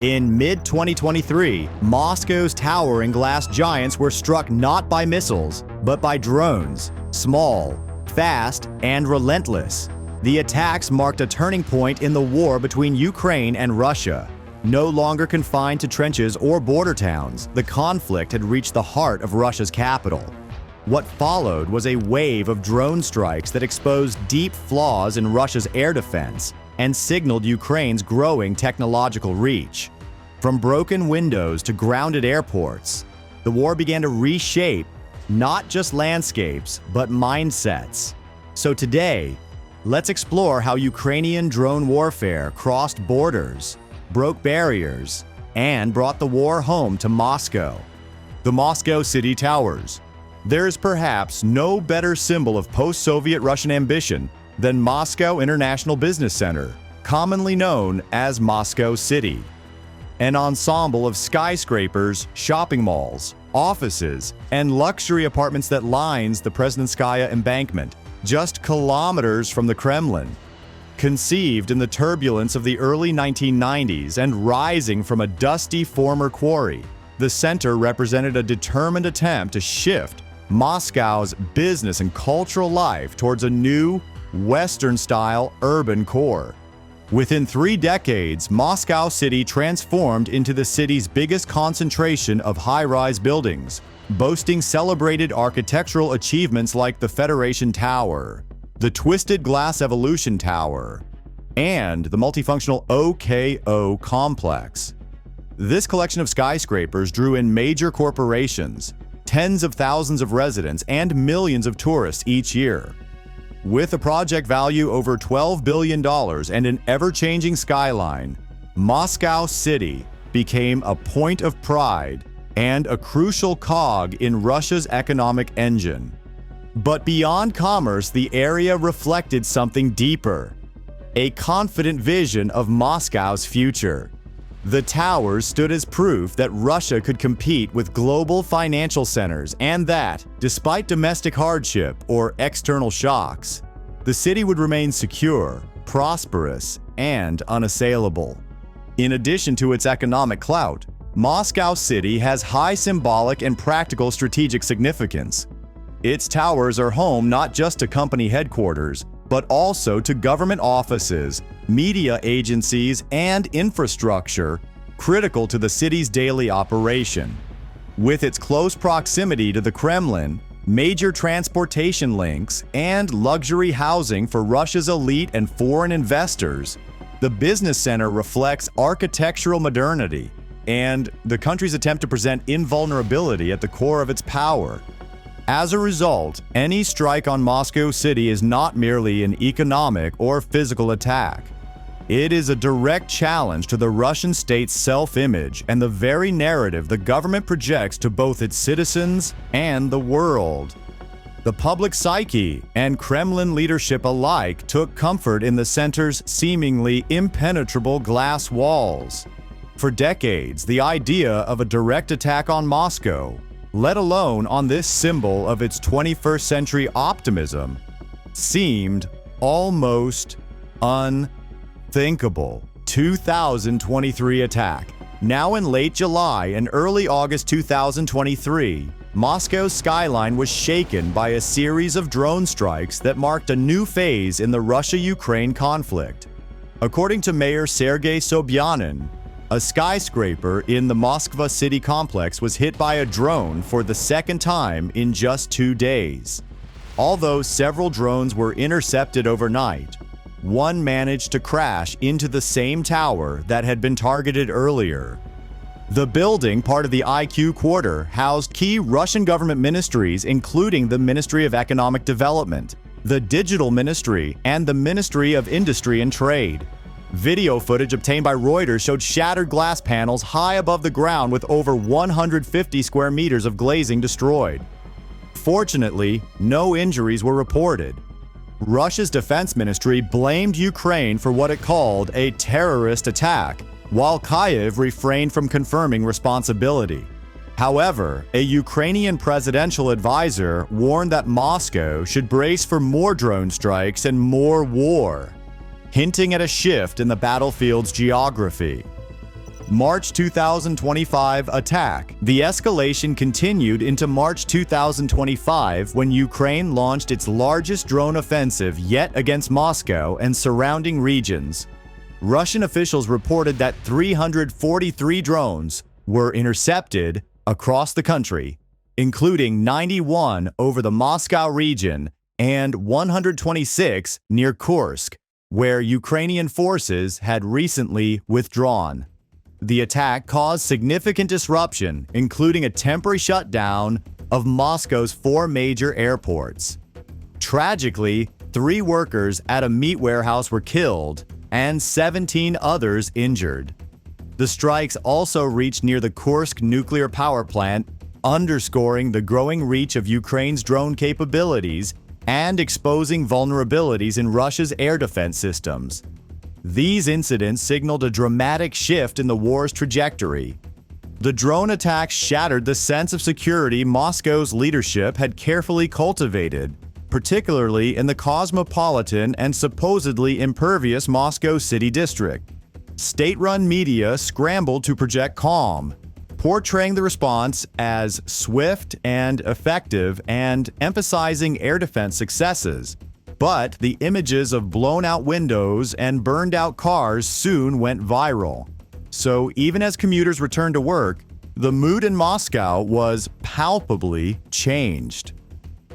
In mid-2023, Moscow's towering glass giants were struck not by missiles, but by drones, small, fast, and relentless. The attacks marked a turning point in the war between Ukraine and Russia. No longer confined to trenches or border towns, the conflict had reached the heart of Russia's capital. What followed was a wave of drone strikes that exposed deep flaws in Russia's air defense and signaled Ukraine's growing technological reach. From broken windows to grounded airports, the war began to reshape not just landscapes, but mindsets. So today, let's explore how Ukrainian drone warfare crossed borders, broke barriers, and brought the war home to Moscow. The Moscow City Towers. There is perhaps no better symbol of post-Soviet Russian ambition than Moscow International Business Center, commonly known as Moscow City. An ensemble of skyscrapers, shopping malls, offices, and luxury apartments that lines the Presidentskaya embankment, just kilometers from the Kremlin. Conceived in the turbulence of the early 1990s and rising from a dusty former quarry, the center represented a determined attempt to shift Moscow's business and cultural life towards a new, Western-style urban core. Within 3 decades, Moscow City transformed into the city's biggest concentration of high-rise buildings, boasting celebrated architectural achievements like the Federation Tower, the Twisted Glass Evolution Tower, and the multifunctional OKO complex. This collection of skyscrapers drew in major corporations, tens of thousands of residents, and millions of tourists each year. With a project value over $12 billion and an ever-changing skyline, Moscow City became a point of pride and a crucial cog in Russia's economic engine. But beyond commerce, the area reflected something deeper, a confident vision of Moscow's future. The towers stood as proof that Russia could compete with global financial centers and that, despite domestic hardship or external shocks, the city would remain secure, prosperous, and unassailable. In addition to its economic clout, Moscow City has high symbolic and practical strategic significance. Its towers are home not just to company headquarters, but also to government offices, media agencies, and infrastructure critical to the city's daily operation. With its close proximity to the Kremlin, major transportation links, and luxury housing for Russia's elite and foreign investors, the business center reflects architectural modernity and the country's attempt to present invulnerability at the core of its power. As a result, any strike on Moscow City is not merely an economic or physical attack. It is a direct challenge to the Russian state's self-image and the very narrative the government projects to both its citizens and the world. The public psyche and Kremlin leadership alike took comfort in the center's seemingly impenetrable glass walls. For decades, the idea of a direct attack on Moscow, let alone on this symbol of its 21st century optimism, seemed almost unthinkable. 2023 attack. Now in late July and early August 2023, Moscow's skyline was shaken by a series of drone strikes that marked a new phase in the Russia-Ukraine conflict. According to Mayor Sergei Sobyanin, a skyscraper in the Moskva city complex was hit by a drone for the second time in just 2 days. Although several drones were intercepted overnight, one managed to crash into the same tower that had been targeted earlier. The building, part of the IQ Quarter, housed key Russian government ministries including the Ministry of Economic Development, the Digital Ministry, and the Ministry of Industry and Trade. Video footage obtained by Reuters showed shattered glass panels high above the ground with over 150 square meters of glazing destroyed. Fortunately, no injuries were reported. Russia's defense ministry blamed Ukraine for what it called a terrorist attack, while Kyiv refrained from confirming responsibility. However, a Ukrainian presidential advisor warned that Moscow should brace for more drone strikes and more war, hinting at a shift in the battlefield's geography. March 2025 attack. The escalation continued into March 2025 when Ukraine launched its largest drone offensive yet against Moscow and surrounding regions. Russian officials reported that 343 drones were intercepted across the country, including 91 over the Moscow region and 126 near Kursk, where Ukrainian forces had recently withdrawn. The attack caused significant disruption, including a temporary shutdown of Moscow's 4 major airports. Tragically, 3 workers at a meat warehouse were killed and 17 others injured. The strikes also reached near the Kursk nuclear power plant, underscoring the growing reach of Ukraine's drone capabilities and exposing vulnerabilities in Russia's air defense systems. These incidents signaled a dramatic shift in the war's trajectory. The drone attacks shattered the sense of security Moscow's leadership had carefully cultivated, particularly in the cosmopolitan and supposedly impervious Moscow city district. State-run media scrambled to project calm, portraying the response as swift and effective and emphasizing air defense successes. But the images of blown-out windows and burned-out cars soon went viral. So even as commuters returned to work, the mood in Moscow was palpably changed.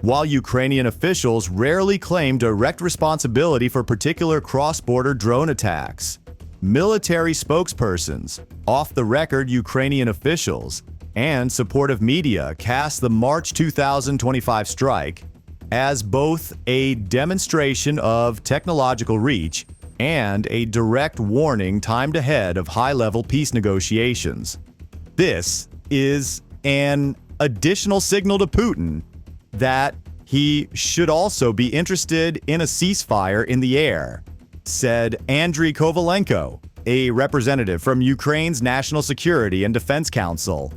While Ukrainian officials rarely claim direct responsibility for particular cross-border drone attacks, military spokespersons, off-the-record Ukrainian officials, and supportive media cast the March 2025 strike as both a demonstration of technological reach and a direct warning timed ahead of high-level peace negotiations. This is an additional signal to Putin that he should also be interested in a ceasefire in the air, said Andriy Kovalenko, a representative from Ukraine's National Security and Defense Council.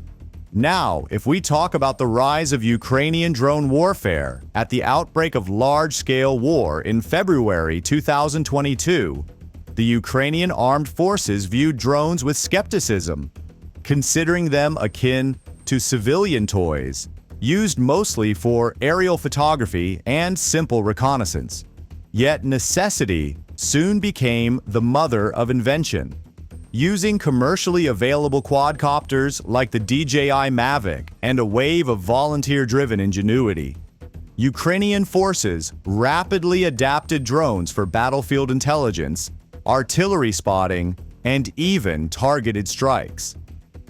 Now, if we talk about the rise of Ukrainian drone warfare at the outbreak of large-scale war in February 2022, the Ukrainian armed forces viewed drones with skepticism, considering them akin to civilian toys, used mostly for aerial photography and simple reconnaissance. Yet necessity soon became the mother of invention. Using commercially available quadcopters like the DJI Mavic and a wave of volunteer-driven ingenuity, Ukrainian forces rapidly adapted drones for battlefield intelligence, artillery spotting, and even targeted strikes.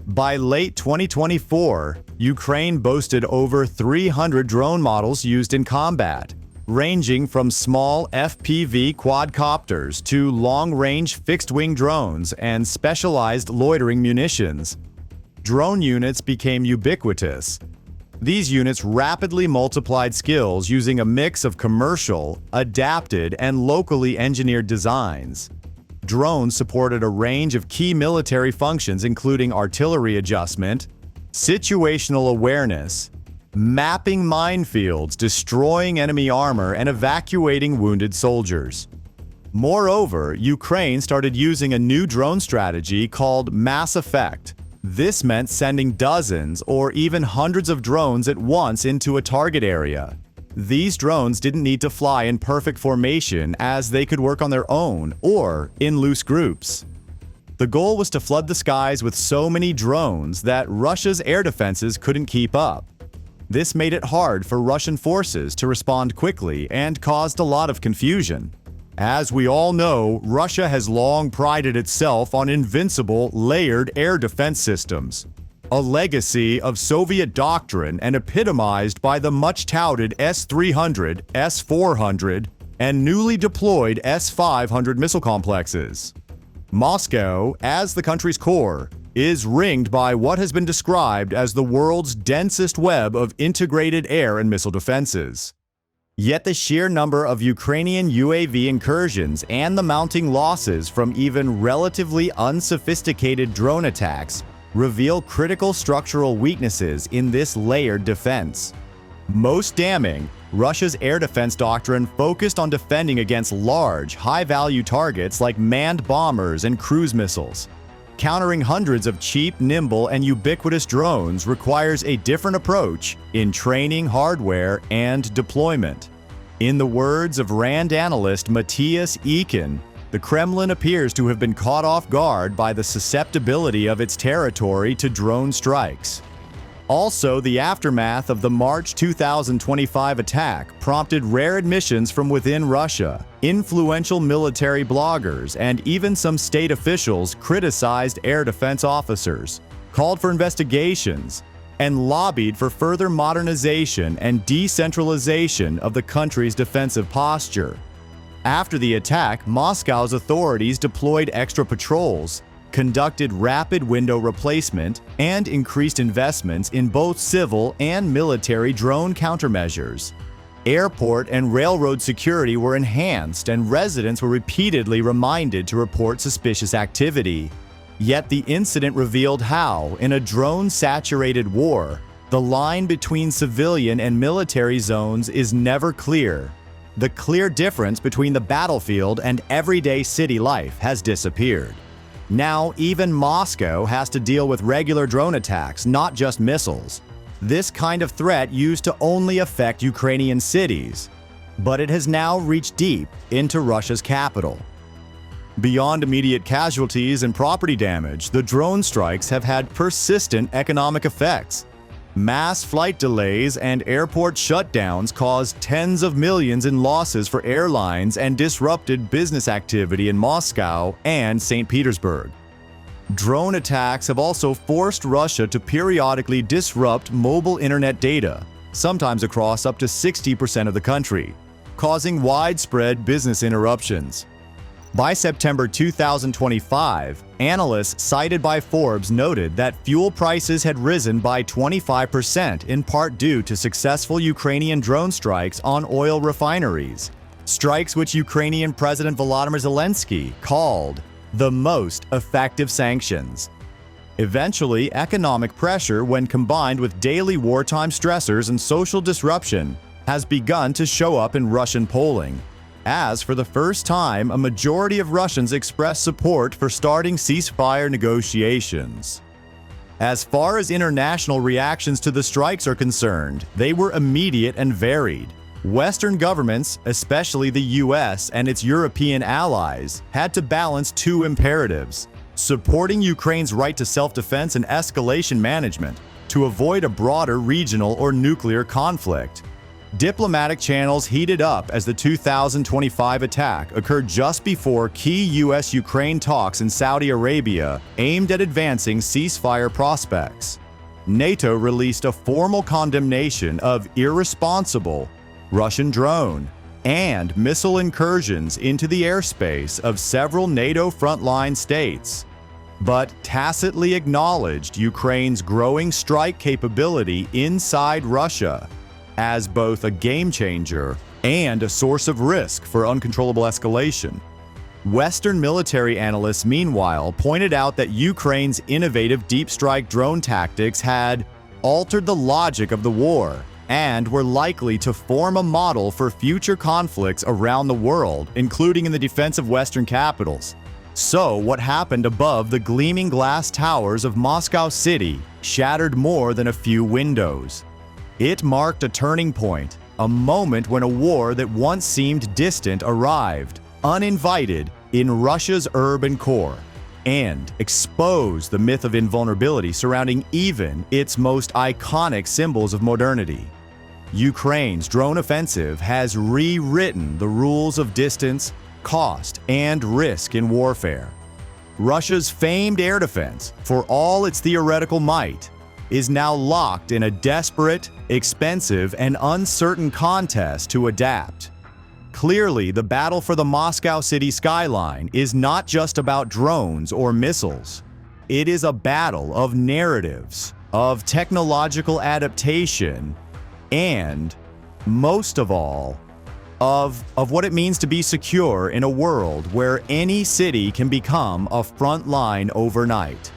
By late 2024, Ukraine boasted over 300 drone models used in combat, ranging from small FPV quadcopters to long-range fixed-wing drones and specialized loitering munitions. Drone units became ubiquitous. These units rapidly multiplied skills using a mix of commercial, adapted, and locally engineered designs. Drones supported a range of key military functions including artillery adjustment, situational awareness, mapping minefields, destroying enemy armor, and evacuating wounded soldiers. Moreover, Ukraine started using a new drone strategy called mass effect. This meant sending dozens or even hundreds of drones at once into a target area. These drones didn't need to fly in perfect formation as they could work on their own or in loose groups. The goal was to flood the skies with so many drones that Russia's air defenses couldn't keep up. This made it hard for Russian forces to respond quickly and caused a lot of confusion. As we all know, Russia has long prided itself on invincible, layered air defense systems, a legacy of Soviet doctrine and epitomized by the much-touted S-300, S-400, and newly deployed S-500 missile complexes. Moscow, as the country's core, is ringed by what has been described as the world's densest web of integrated air and missile defenses. Yet the sheer number of Ukrainian UAV incursions and the mounting losses from even relatively unsophisticated drone attacks reveal critical structural weaknesses in this layered defense. Most damning, Russia's air defense doctrine focused on defending against large, high-value targets like manned bombers and cruise missiles. Countering hundreds of cheap, nimble, and ubiquitous drones requires a different approach in training, hardware, and deployment. In the words of RAND analyst Matthias Eakin, the Kremlin appears to have been caught off guard by the susceptibility of its territory to drone strikes. Also, the aftermath of the March 2025 attack prompted rare admissions from within Russia. Influential military bloggers and even some state officials criticized air defense officers, called for investigations, and lobbied for further modernization and decentralization of the country's defensive posture. After the attack, Moscow's authorities deployed extra patrols, conducted rapid window replacement, and increased investments in both civil and military drone countermeasures. Airport and railroad security were enhanced, and residents were repeatedly reminded to report suspicious activity. Yet the incident revealed how, in a drone-saturated war, the line between civilian and military zones is never clear. The clear difference between the battlefield and everyday city life has disappeared. Now, even Moscow has to deal with regular drone attacks, not just missiles. This kind of threat used to only affect Ukrainian cities, but it has now reached deep into Russia's capital. Beyond immediate casualties and property damage, the drone strikes have had persistent economic effects. Mass flight delays and airport shutdowns caused tens of millions in losses for airlines and disrupted business activity in Moscow and St. Petersburg. Drone attacks have also forced Russia to periodically disrupt mobile internet data, sometimes across up to 60% of the country, causing widespread business interruptions. By September 2025, analysts cited by Forbes noted that fuel prices had risen by 25%, in part due to successful Ukrainian drone strikes on oil refineries, strikes which Ukrainian President Volodymyr Zelensky called the most effective sanctions. Eventually, economic pressure, when combined with daily wartime stressors and social disruption, has begun to show up in Russian polling, as for the first time, a majority of Russians expressed support for starting ceasefire negotiations. As far as international reactions to the strikes are concerned, they were immediate and varied. Western governments, especially the US and its European allies, had to balance two imperatives: supporting Ukraine's right to self-defense and escalation management to avoid a broader regional or nuclear conflict. Diplomatic channels heated up as the 2025 attack occurred just before key US-Ukraine talks in Saudi Arabia aimed at advancing ceasefire prospects. NATO released a formal condemnation of irresponsible Russian drone and missile incursions into the airspace of several NATO frontline states, but tacitly acknowledged Ukraine's growing strike capability inside Russia as both a game changer and a source of risk for uncontrollable escalation. Western military analysts, meanwhile, pointed out that Ukraine's innovative deep strike drone tactics had altered the logic of the war and were likely to form a model for future conflicts around the world, including in the defense of Western capitals. So, what happened above the gleaming glass towers of Moscow City shattered more than a few windows. It marked a turning point, a moment when a war that once seemed distant arrived, uninvited, in Russia's urban core, and exposed the myth of invulnerability surrounding even its most iconic symbols of modernity. Ukraine's drone offensive has rewritten the rules of distance, cost, and risk in warfare. Russia's famed air defense, for all its theoretical might, is now locked in a desperate, expensive, and uncertain contest to adapt. Clearly, the battle for the Moscow city skyline is not just about drones or missiles. It is a battle of narratives, of technological adaptation, and, most of all, of what it means to be secure in a world where any city can become a front line overnight.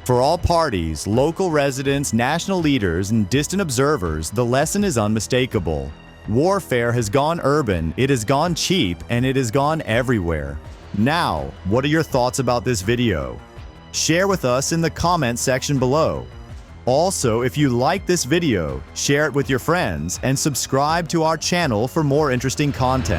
For all parties, local residents, national leaders, and distant observers, the lesson is unmistakable. Warfare has gone urban, it has gone cheap, and it has gone everywhere. Now, what are your thoughts about this video? Share with us in the comment section below. Also, if you like this video, share it with your friends and subscribe to our channel for more interesting content.